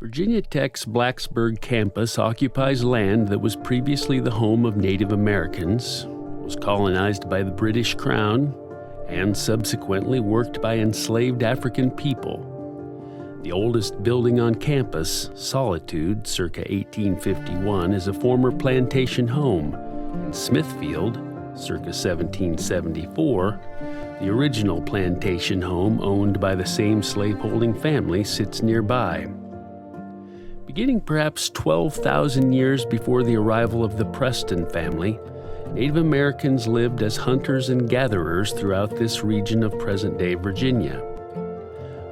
Virginia Tech's Blacksburg campus occupies land that was previously the home of Native Americans, was colonized by the British Crown, and subsequently worked by enslaved African people. The oldest building on campus, Solitude, circa 1851, is a former plantation home, and Smithfield, circa 1774, the original plantation home owned by the same slaveholding family, sits nearby. Beginning perhaps 12,000 years before the arrival of the Preston family, Native Americans lived as hunters and gatherers throughout this region of present-day Virginia.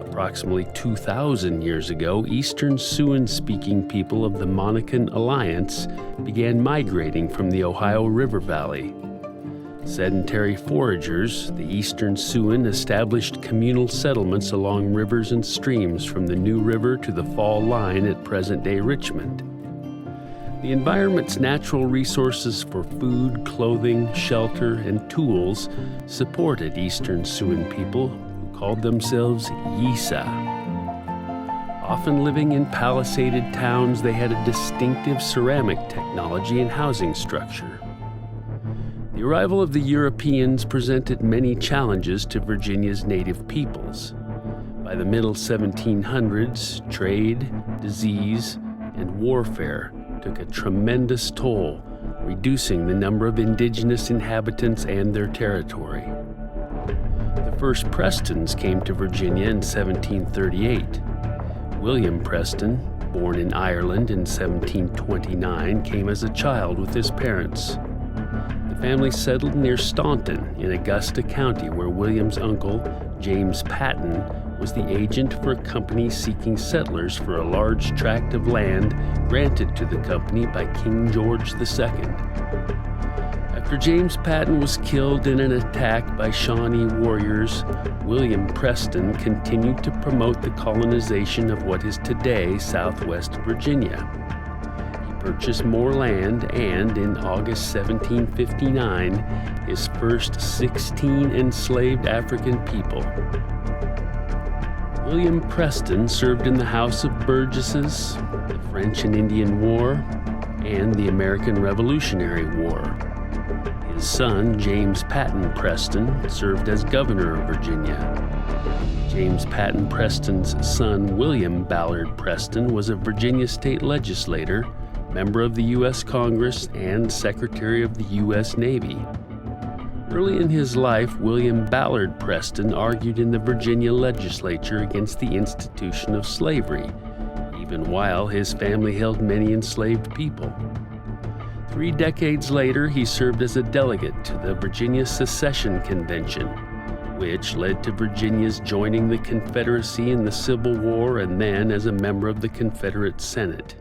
Approximately 2,000 years ago, Eastern Siouan-speaking people of the Monacan Alliance began migrating from the Ohio River Valley. Sedentary foragers, the Eastern Siouan established communal settlements along rivers and streams from the New River to the Fall Line at present-day Richmond. The environment's natural resources for food, clothing, shelter, and tools supported Eastern Siouan people who called themselves Yisa. Often living in palisaded towns, they had a distinctive ceramic technology and housing structure. The arrival of the Europeans presented many challenges to Virginia's native peoples. By the middle 1700s, trade, disease, and warfare took a tremendous toll, reducing the number of indigenous inhabitants and their territory. The first Prestons came to Virginia in 1738. William Preston, born in Ireland in 1729, came as a child with his parents. The family settled near Staunton in Augusta County, where William's uncle, James Patton, was the agent for a company seeking settlers for a large tract of land granted to the company by King George II. After James Patton was killed in an attack by Shawnee warriors, William Preston continued to promote the colonization of what is today Southwest Virginia. Purchased more land, and in August 1759, his first 16 enslaved African people. William Preston served in the House of Burgesses, the French and Indian War, and the American Revolutionary War. His son, James Patton Preston, served as governor of Virginia. James Patton Preston's son, William Ballard Preston, was a Virginia state legislator, member of the U.S. Congress, and Secretary of the U.S. Navy. Early in his life, William Ballard Preston argued in the Virginia legislature against the institution of slavery, even while his family held many enslaved people. 3 decades later, he served as a delegate to the Virginia Secession Convention, which led to Virginia's joining the Confederacy in the Civil War and then as a member of the Confederate Senate.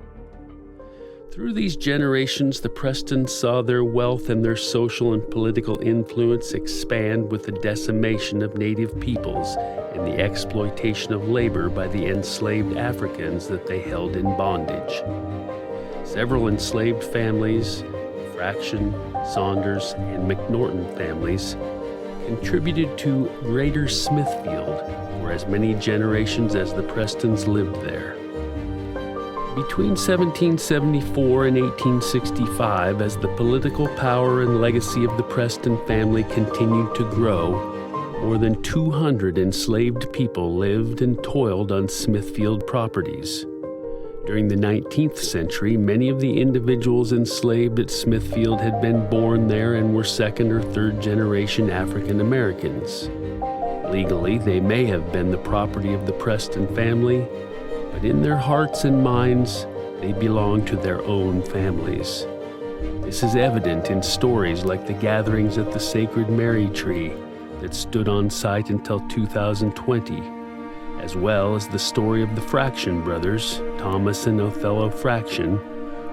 Through these generations, the Prestons saw their wealth and their social and political influence expand with the decimation of native peoples and the exploitation of labor by the enslaved Africans that they held in bondage. Several enslaved families, Fraction, Saunders, and McNorton families, contributed to Greater Smithfield for as many generations as the Prestons lived there. Between 1774 and 1865, as the political power and legacy of the Preston family continued to grow, more than 200 enslaved people lived and toiled on Smithfield properties. During the 19th century, many of the individuals enslaved at Smithfield had been born there and were second or third generation African Americans. Legally, they may have been the property of the Preston family, but in their hearts and minds, they belonged to their own families. This is evident in stories like the gatherings at the Sacred Mary Tree that stood on site until 2020, as well as the story of the Fraction brothers, Thomas and Othello Fraction,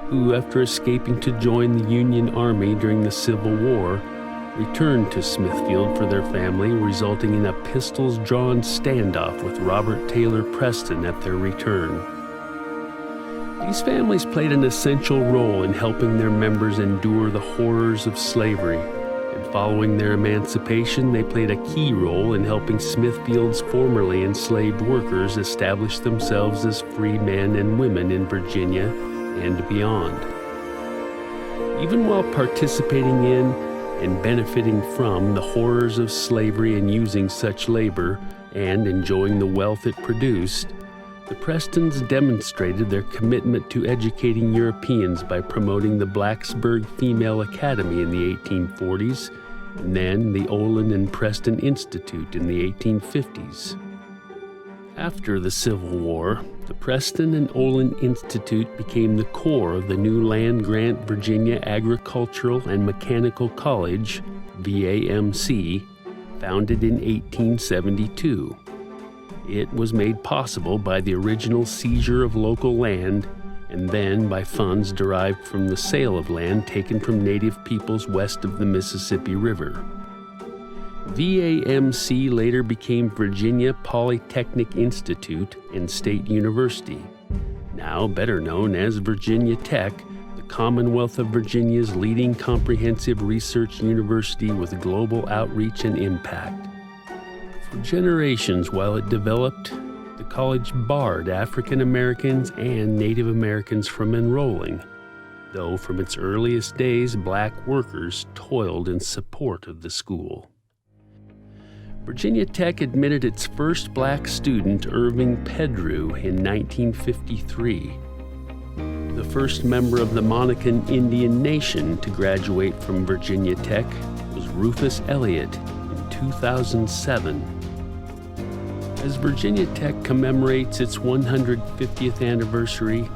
who, after escaping to join the Union Army during the Civil War, returned to Smithfield for their family, resulting in a pistols-drawn standoff with Robert Taylor Preston at their return. These families played an essential role in helping their members endure the horrors of slavery and Following their emancipation, they played a key role in helping Smithfield's formerly enslaved workers establish themselves as free men and women in Virginia and beyond. Even while participating in and benefiting from the horrors of slavery and using such labor and enjoying the wealth it produced, the Prestons demonstrated their commitment to educating Europeans by promoting the Blacksburg Female Academy in the 1840s and then the Olin and Preston Institute in the 1850s. After the Civil War, the Preston and Olin Institute became the core of the new land-grant Virginia Agricultural and Mechanical College, VAMC, founded in 1872. It was made possible by the original seizure of local land and then by funds derived from the sale of land taken from native peoples west of the Mississippi River. VAMC later became Virginia Polytechnic Institute and State University, now better known as Virginia Tech, the Commonwealth of Virginia's leading comprehensive research university with global outreach and impact. For generations while it developed, the college barred African Americans and Native Americans from enrolling, though from its earliest days black workers toiled in support of the school. Virginia Tech admitted its first black student, Irving Pedrew, in 1953. The first member of the Monacan Indian Nation to graduate from Virginia Tech was Rufus Elliott in 2007. As Virginia Tech commemorates its 150th anniversary,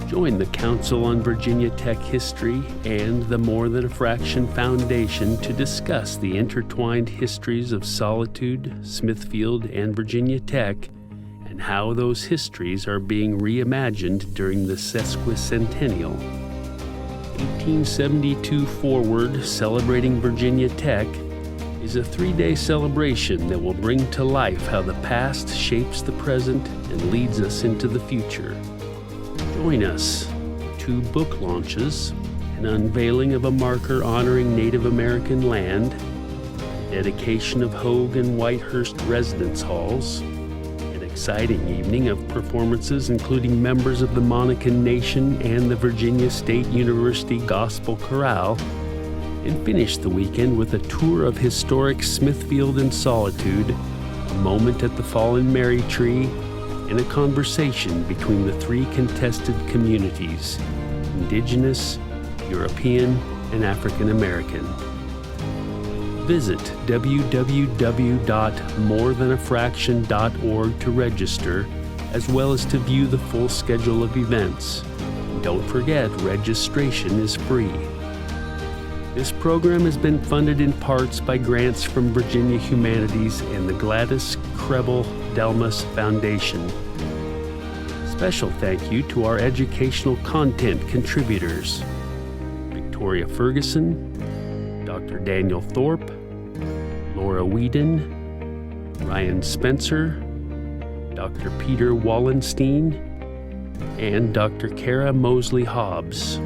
join the Council on Virginia Tech History and the More Than a Fraction Foundation to discuss the intertwined histories of Solitude, Smithfield, and Virginia Tech, and how those histories are being reimagined during the Sesquicentennial. 1872 Forward, Celebrating Virginia Tech, is a 3-day celebration that will bring to life how the past shapes the present and leads us into the future. Join us for 2 book launches, an unveiling of a marker honoring Native American land, dedication of Hoag and Whitehurst residence halls, an exciting evening of performances including members of the Monacan Nation and the Virginia State University Gospel Chorale, and finish the weekend with a tour of historic Smithfield and Solitude, a moment at the Fallen Mary Tree, and a conversation between the 3 contested communities, Indigenous, European, and African American. Visit www.morethanafraction.org to register, as well as to view the full schedule of events. And don't forget, registration is free. This program has been funded in parts by grants from Virginia Humanities and the Gladys Krebel Delmas Foundation. Special thank you to our educational content contributors: Victoria Ferguson, Dr. Daniel Thorpe, Laura Whedon, Ryan Spencer, Dr. Peter Wallenstein, and Dr. Kara Mosley Hobbs.